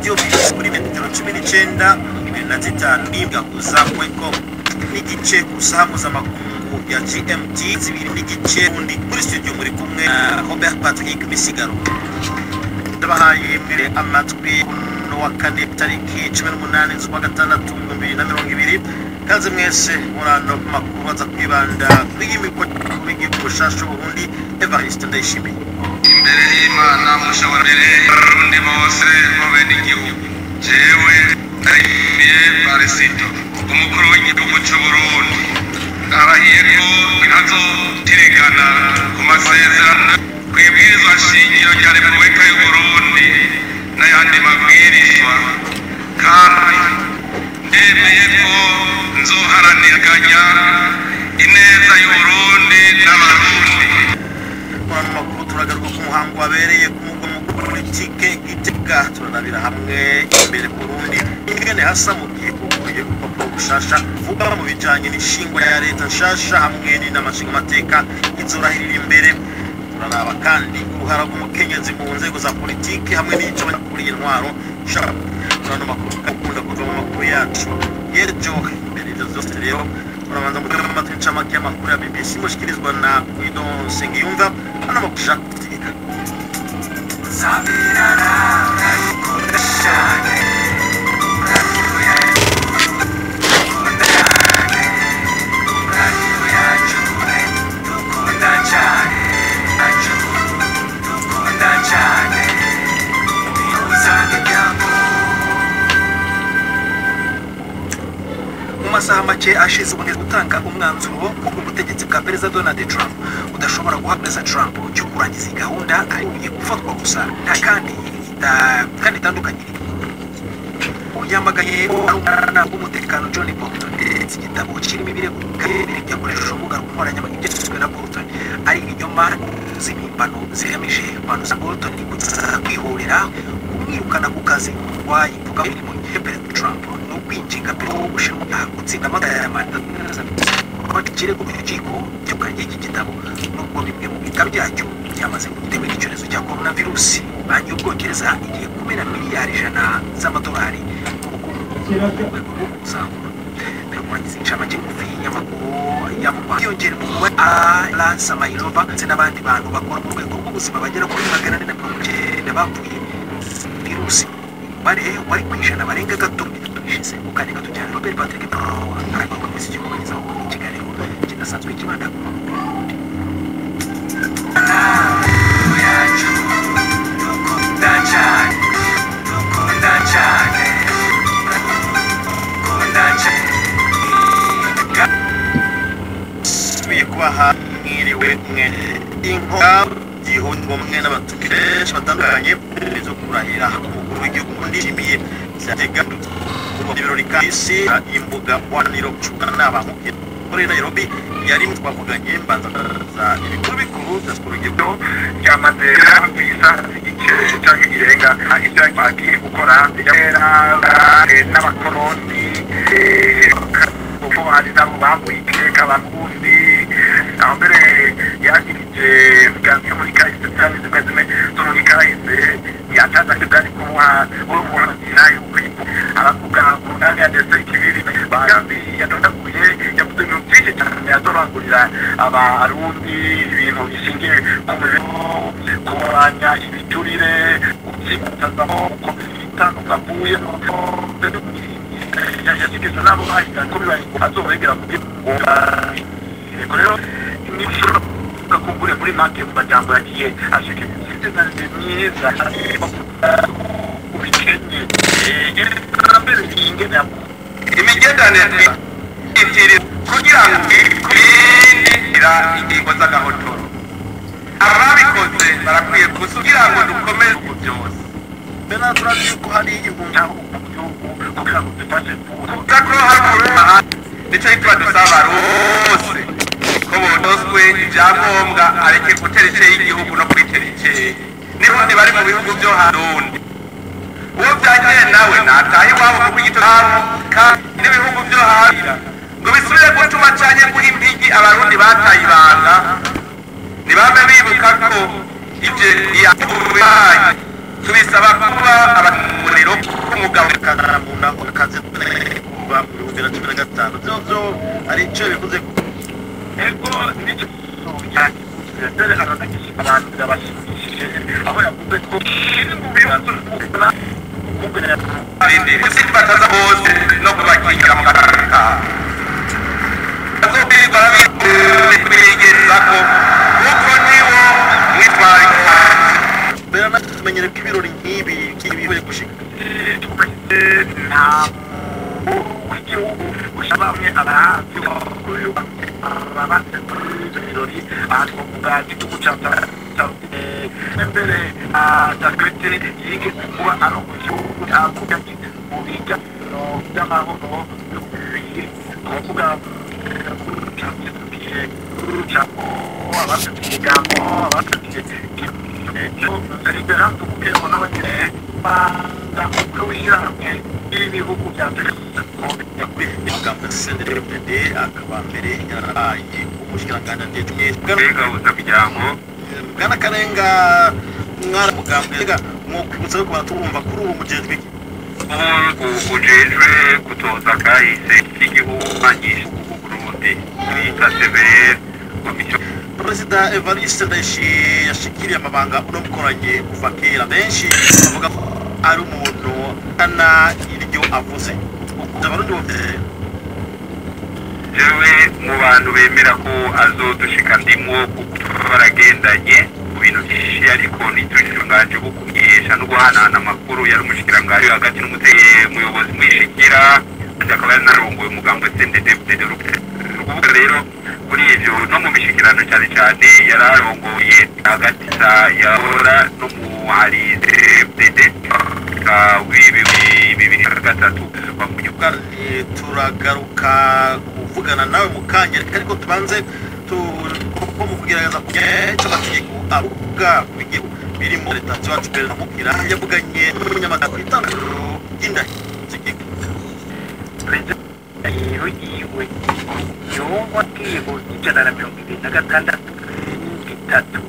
radio kuri metero 19 2005 imbwa.com n'igice kusamuza makungu ya GMT zibiri n'igice undi muri studio muri kumwe Robert Patrick Misigaro ndabahaye mbere amatwi no wa kane tariki 18 z'ukwa gatandatu 2020 kaze mwese murano makuru aza kwibanda kw'imiko w'igihugu shasho Burundi Evariste Ndayishimiye imbere y'Imana mushoborere Burundi bose mube n'igihugu jewe ndayimiye Barisito umukuru w'igihugu cy'u Burundi arahiye ko ntazotirigana ku masezerano kwibwirizwa shingiro rya Repubulika y'u Burundi n'ayandi mabwirizwa kandi ndemeye ko nzoharaniraganya ineza y'u Burundi n'abarundi. Makuru turagaruka ku muhango wabereye ku mugwa mukuru politike Gitega turanabira hamwe imbere Burundi ingene hasa mu gihugu y'uko gushasha vuga mu bijanye n'ishingwa ya leta nshasha hamwe n'inamashinga mateka izorahirira imbere turaraba kandi uruhara rw'umukenyezi mu nzego za politike hamwe n'ico bakuriye intwaro shaka turano makuru kakunda kuva mu makuru yacu yejo imbere zose rero turabanza mu matwi ncamake y'amakuru ya BBC mushikirizwa na Guido Nsengiyumva hano makusha kutika Sabirana ayikoreshaje masaha make ashize uboneye gutanga umwanzuro wo gutegetse bwa Perezida Donald Trump udashobora guhagarika Trump cyo kurangiza gahunda ari gufatwa gusa nta kandi itandukanye yamagaye arumana umutekano John Bolton ndetse igitabo kirimo ibirego byakoresheje urubuga rw'inkoranyambaga byashyizwe na Bolton ari ibinyoma z'imimbano zihamije banuza Bolton gusa kwihorera kumwirukana ku kazi wayivuga imirimo ya Perezida Trump no kwinjinga Perezida gushinga gutsinda amagara y'amanda kirego cy'urukiko cyo kanje iki gitabo nubwo bimwe mu bika byacyo byamaze gutegura icyorezo cya coronavirus banki y'Ubwongereza igiye kumena miliyari 100 z'amadolari Performance inchamake ngufi y'amakuru y'amukwa yongera mu Ala Samailova ndetse n'abandi bantu bakora mu rwego rw'ubuzima bagera kuri 490 bapfuye virusi wari kwishana barenga gato bishize ukane gato cyane Robert Patrick ariko komisi cy'ubugeza mu Kigali kidasanzwe kibanda kubaha mwiriwe mwe inkoga gihundwa mwe n'abatukire batandukanye zo kurahira umukuru w'igihugu ndishimiye cyatega mu birori kasi imbuga waniro cyukana n'abantu muri Nairobi yari twavuganye mbanza za ibikuru bikuru by'askuru igihugu cyamaze kwisa igice cyangwa irenga ibyo bagiye gukora n'abakoloni uko hari nabo bambuye iteka bakundi aho mbere yagirije bwanze muri kahise cyane zimwe muri kahise yataza kudari kuwa urubuga nayo kwipo aravuga ngo nani adese ikibiri bagambi yatondakuye yavuze ngo byinshi cyane yazorangurira abarundi ibintu bishingiye ku kubanya ibiturire ukimutazamo uko bitandukanye kavuye yashyikirizwa n'abo bahita ko bibaye azobegera ku rero imishuro gakumbure muri make mu majambo yagiye ashikiriza sitezanire myiza ubikenye mbere ingene imigendanire itiri kugira ngo ibindi ingingo z'agahotoro ababikoze barakwiye kugira ngo dukomeze byose bena turazi ko hari imbunda kugira ngo dufashe kuko hakuru nicyo hitwa dusaba rwose ko bodoswe ibyangombwa areke gutereche y'igihugu no kwiterekeye niho bari mu bihugu byo harundi uwo byageye nawe nataye wabo ku gitabo kandi n'ibihugu byo hahira ngo bisubire gutuma cyane guhimbigi abarundi bataye ibanga nibame bibuka ko ibyo yabaye tubisaba kuba abakuriro k'umugabo karamuna akazi kuva mu 2015 byo ari cyo bivuze ego nicyo dore abantu abashishije aho yavuze ko mu bibazo arindi bataza bose no kubakingira mu karaka azobirwa bigeza ko uko niwo mwitwari bera namenyere ko ibirori nk'ibi kibiwe gushika na ushabamwe abahanzi bakuru abahanzi birori ahavuga igitugu cyangwa mbere dakrete yige kuba arokucyo avuga ubijya no by'amahoro avuga cyangwa abafitigambo abafitiye libera kuko n'abanye bakuru w'ishyirahamwe ibihugu bya CNDD akaba mbere yaraye umushikiranganje ndetse gahuza kugirango bwana Karenga mwara mugambega mu kwibutsa ko batumva kuri uwo mujejwe ujejwe kutoza kahise igihugu anyisha ku Burundi bita severe komisiyo Perezida Evariste Ndayishimiye yashikiriye amabanga unomukoranye kuva kera benshi bavuga ko ari umuntu kana iryo avuze Abarundi bose jewe mu bantu bemera ko azodushika ndimwo baragendanye ku bintu byinshi ariko nitwishinganje bukunyesha no guhanana amakuru yari umushikiranganje hagati n'umuyobozi mwishikira akaba narongoye umugambo CNDD rukuvuga rero kuri ivyo no mu mishikirano cyane cyane yararongoye hagati yahora no mu hari CNDD bibiri gatatu bamunyuka turagaruka kuvugana nawe mukanya ariko tubanze ko mu kugerageza cyo bategeko avuga kubigiye biri mu leta cyacu pera mukira yavuganye n'umunyamakuru itandukanye y'indahi yiwe yongwa kibo ijana na 26 itatu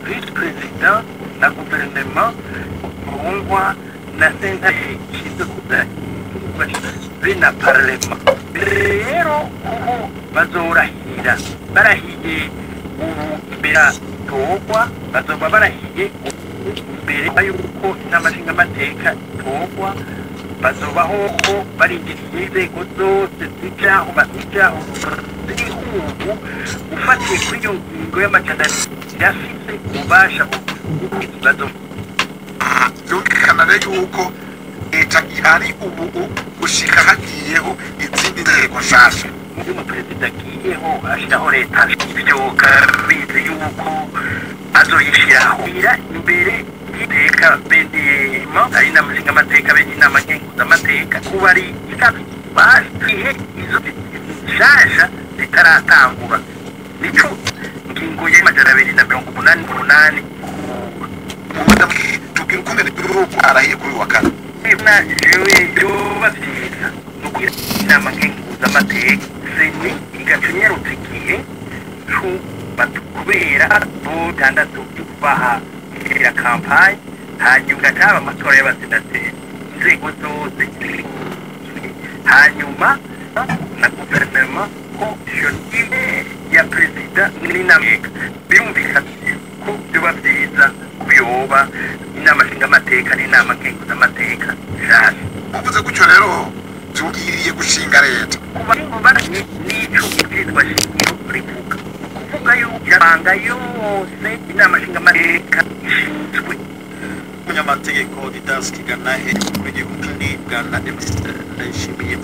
vice president na gouvernement mungwa na senta y'ishyizwe bina parlement rero ubu bazorahira barahiye ubu mbera togwa bazoba barahiye mbere yuko n'amashinga amateka togwa bazobaho ko barindiriye inzego zose zijyaho z'igihugu ufatiye kuri iyo ngingo y'amajana yafise ububasha ikibazo yumvikana rero yuko leta ihari ubu gushika hagiyeho izindi nzego nshasha uyu perezida agiyeho ashyiraho leta ibyo kabizi yuko azoyishyiraho imbere y'iteka bendiyemo ari n'amashinga amateka bene inama nkenguzamateka kuba ari basihe izo nshaja zitaratangura nico ngingo y'amajana 288 tubwira ukuntu igihugu arahiye kuri wa kane na jewe bavyiza nukugira inama nkenguzamateka seni igacunyerutse igihe kubera butandatu baha ya kampanye hanyuma gataba amatora y'abasenateri inzego zose hanyuma na guverinoma komisiyo ya perezida n'inameka biyumvikanye ko biba byiza kuyoba inama nshingamateka n'inama nkenguzamateka nshyashya uvuze gutyo rero tugiriye gushinga leta kuba baranye n'ico ibwirizwa shingiro rivuga kuvuga yuko irabanga yose inama nshingamateka ishinzwe umunyamategeko Didas Kiganahe w'igihugu bwana Ndayishimiye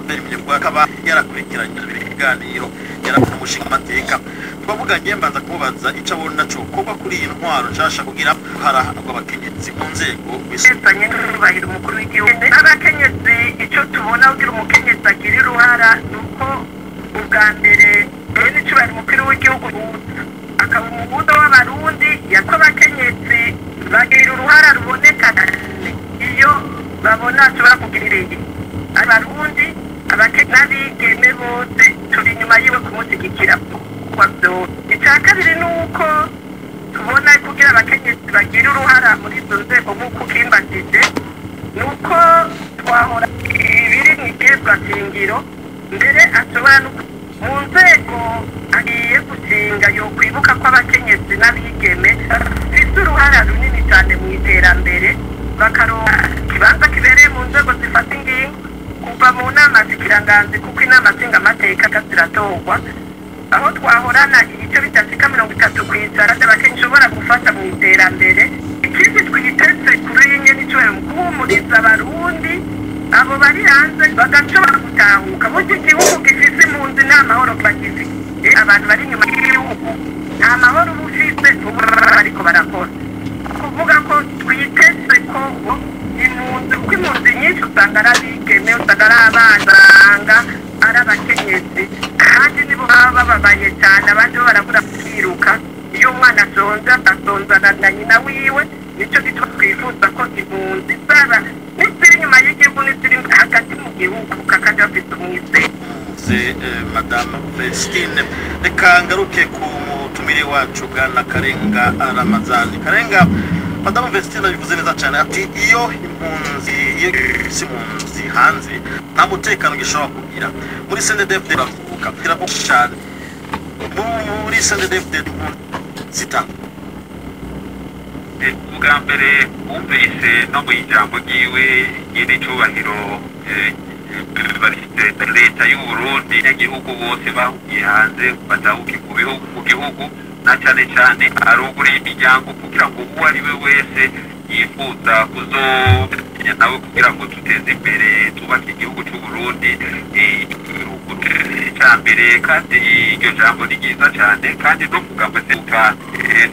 mbere mu akaba yarakurikiranye ibiganiro yarakora umushinga amateka twavuganye mbanza kubaza icyo abona cyo kuba kuri iyi ntwaro nshasha kugira harahanwa abakenyezi mu nzego bisanye n'ubahira umukuru w'igihugu abakenyezi icyo tubona kugira umukenyezi agira uruhara nuko ubwa mbere n'icyo bari umukuru w'igihugu akaba umuhuza w'abarundi yako abakenyezi bagira uruhara ruboneka iyo babona ashobora kugirira abarundi n'abigeme bose turi inyuma yiwe kumushyigikira icya kabiri ni uko tubona kugira abakenyezi bagira uruhara muri izo nzego nk'uko ukimbagije ni uko twahora ibiri mu igezwa shingiro mbere ashobora no mu nzego agiye gushinga yo kwibuka ko abakenyezi n'abigeme bafite uruhara runini cyane mu iterambere bakaronka ikibanza kibereye mu nzego zifata ingingo kuva mu nama zikiranganzi kuko inama nshingamateka ziratorwa aho twahorana ibice bitashika 30% by'abakenyezi ushobora gufasha mu iterambere. Ikindi twiteze kuri iyi n'icyo guhumuriza abarundi abo bari hanze bagashobora gutahuka mu gihugu gifite impunzi n'amahoro bagize abantu bari inyuma y'igihugu nta mahoro bufite ubu ariko barakora kuvuga ko twiteze ko impunzi kuko impunzi nyinshi usanga ari abigeme usanga ari abana ari abakenyezi kandi nibo baba bababaye cyane abandi bo barabura kwiruka iyo umwana asonza asonzana na nyina wiwe nicyo gituma twifuza ko impunzi zaba n'iziri inyuma y'igihugu n'iziri hagati mu gihugu kakajya bafite umwizero. Madame Vestine reka ngaruke ku mutumire wacu bwana Karenga Ramazani. Karenga, Madame Vestine abivuze neza cyane ati iyo impunzi impunzi hanze nta mutekano gishobora kugira muri CNDD-FDD baravuka kirabo cyane muri CNDD-FDD zitanga ubwa mbere wumvise no mu ijambo ryiwe nyine cyubahiro leta y'u Burundi n'igihugu bose bahugiye hanze batahuke mu gihugu na cyane cyane arugura imiryango kugira ngo uwo ari we wese yifuza kuzomenya nawe kugira ngo tuteze imbere tubake igihugu cy'u Burundi cyambere kandi iryo jambo ni ryiza cyane kandi no kugamba seruka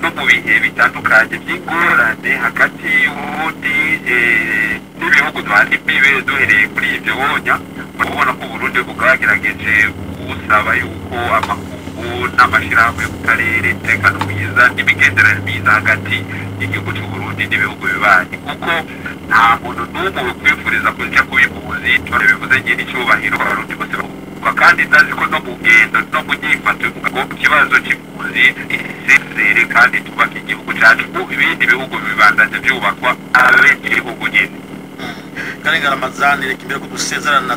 no mu bihe bitandukanye by'ingorane hagati y'Uburundi n'ibihugu duhana imbibe duhereye kuri ibyo bonya urabona ko Burundi bwagerageje gusaba yuko amakungu n'amashyirahamwe yo mu karere tekano mwiza n'imigenderanire myiza hagati y'igihugu cy'u Burundi n'ibihugu bibanyi kuko nta muntu n'umwe kwifuriza kujya kubimuzi bivuze nyine icyubahiro abarundi bose kandi ndazi ko no mu ngendo no mu nyifato ngo ikibazo cy'impunzi isezere kandi tubaka igihugu cyacu ibindi bihugu bibandanye byubakwa abe igihugu nyine. Karenga Ramazani reka imbere ko dusezerana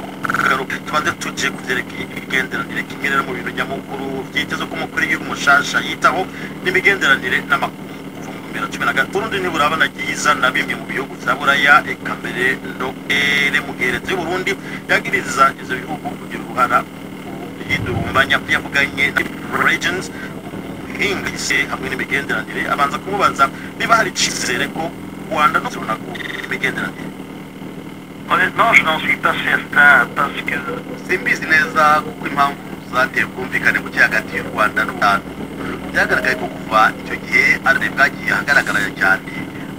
garuka tubanze tuje kuvyereka imigenderanire kimirera mu bintu nyamukuru byiteze ko umukuru w'igihugu mushasha yitaho n'imigenderanire n'amakungu kuva mu 2010 Burundi ntiburabana giza na bimwe mu bihugu vya Buraya eka mbere no mu gihereze y'u Burundi yagiriza izo bihugu kugira uruhara yidurumbanya yavuganye regions ingise hamwe n'imigenderanire abanza kumubaza niba hari icizere ko Rwanda no zibona ko imigenderanire. Honnêtement, je n'en suis pas certain parce que simbizi neza kuko impamvu zateye kumvikane ku hagati y'u Rwanda n'u Rwanda byagaragaye ko kuva icyo gihe ari bwagiye hagaragara cyane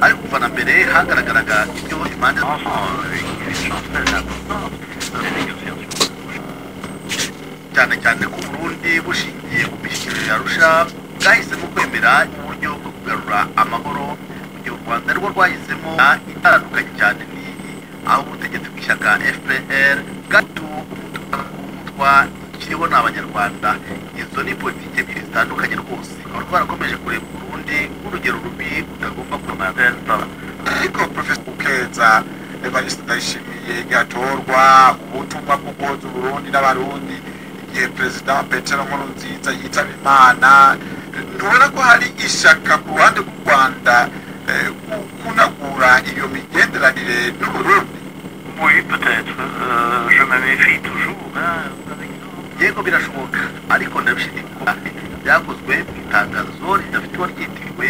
ariko kuva na mbere hagaragaraga ibyo impande cyane cyane ku Burundi bushingiye ku mishyikirano yarusha bwahisemo kwemera uburyo bwo kugarura amahoro mu gihe u Rwanda rwo rwahisemo itandukanye cyane aho ubutegetsi bw'ishyaka FPR gato umutwa kiriho n'abanyarwanda izo ni politike ebyiri zitandukanye rwose aho twarakomeje kureba Burundi nk'urugero rubi utagomba kumarenta ariko Professor Bukeza Evariste Ndayishimiye gatorwa ubutumwa bwo koza Burundi n'abarundi igihe President Petero Nkurunziza yitaba Imana ntubona ko hari ishaka ku ruhande rw'u Rwanda kunagura iyo migenderanire n'u Burundi? Oui, peut-être. Je me méfie toujours. Yego birashoboka ariko ndabishidikira byakozwe mu itangazo ridafite ryitiriwe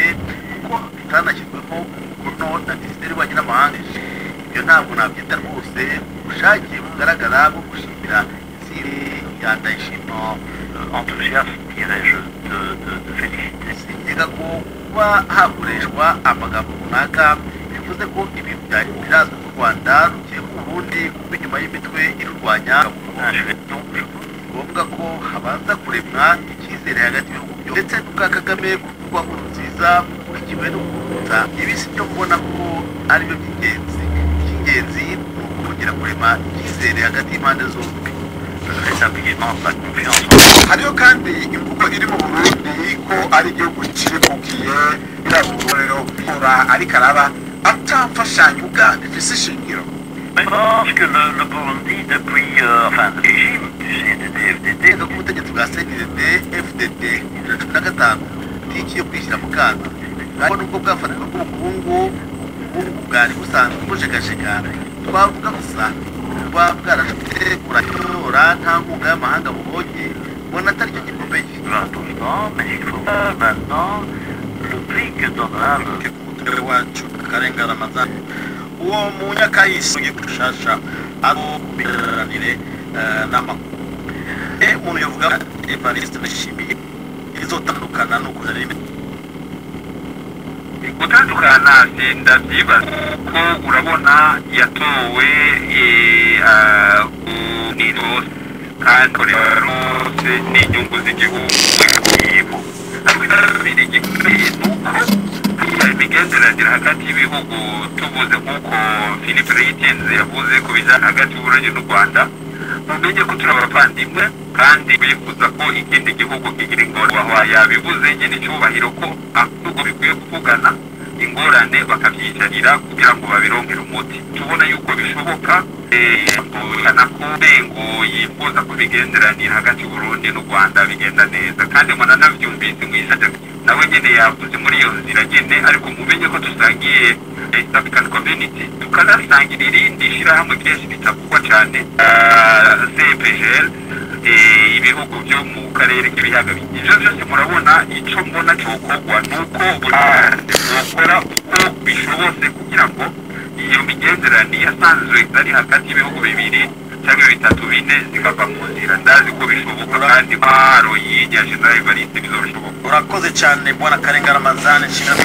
kuko bitanashyizweho umukono na Minisiteri y'Ububanyi n'Amahanga. Ibyo ntabwo nabyita rwose ubushake bugaragara bwo gushimira izindi ya Ndayishimiye enthousiaste, dirais-je, de féliciter. Sinjyega ko kuba hakoreshwa amagambo runaka bivuze ko ibintu byari birazwi mu Rwanda rugiye ku Burundi kuba inyuma y'imitwe irurwanya ngombwa ko habanza kuremwa icyizere hagati y'ibihugu byose ndetse n'ubwa Kagame kuvugwa ko nziza ukurikiwe no kuruta ibi si byo kubona ko ari byo by'ingenzi icy'ingenzi ni ukongera kurema icyizere hagati y'impande zombi. hariyo kandi imvugo iri mu Burundi ko ari igihugu kirekukiye iraburo gukora amatora ariko araba atamfashanyo Uganda ifise ishingiro. Je pense que le Burundi, depuis le régime du CNDD-FDD, donc ubutegetsi bwa CNDD-FDD bibiri na cumi na gatanu ntikiye kwishyira mu kato ariko nubwo bwafatwa bw'ubukungu bwari busanzwe bujegajega twavuga gusa kuba bwarashobotse kuratora nta nkunga y'amahanga bubonye ubona atari cyo gikomeye. mais il faut maintenant le prix que donnera le umutwe wacu Karengera Ramazan uwo munyakayisi ugiye gushasha abiranire n'amakuru umuntu yavuga Evariste Ndayishimiye izotandukana no kuzarira gutandukana ndavyibaza ko urabona yatowe nirose kandi rose n'inyungu z'igihugu yibo ariko itarabiri gikomeye nuko imigenderanire hagati y'ibihugu tuvuze nk'uko Philippe Reytens yavuze ku bijyanye hagati y'Uburundi n'u Rwanda mumenye ko turi abavandimwe kandi bifuza ko ikindi gihugu kigira ingorane yabivuze nyine icyubahiro ko ahubwo bikwiye kuvugana ingorane bakavyicarira kugira ngo babironkere umuti tubona yuko bishoboka mbona ko bengo yifuza ko bigenderanira hagati y'Uburundi n'u Rwanda bigenda neza kandi mbona navyumvise mwisaje nawe nyene yavuze muri iyo nzira nyene ariko mumenye ko dusangiye East African Community tukanasangira irindi shirahamwe kenshi bitavugwa cane CPGL ibihugu byo mu karere k'ibiyaga binini ivyo vyose murabona ico mbona cyokorwa nuko bukora uko bishobotse kugira ngo iyo migenderanire yasanzwe ari hagati y'ibihugu bibiri cyangwa bitatu bine zikava mu nzira ndazi ko bishoboka kandi baro yinya General Evariste bizoshoboka. Urakoze cyane bwana Karengera Ramazan nshimira ko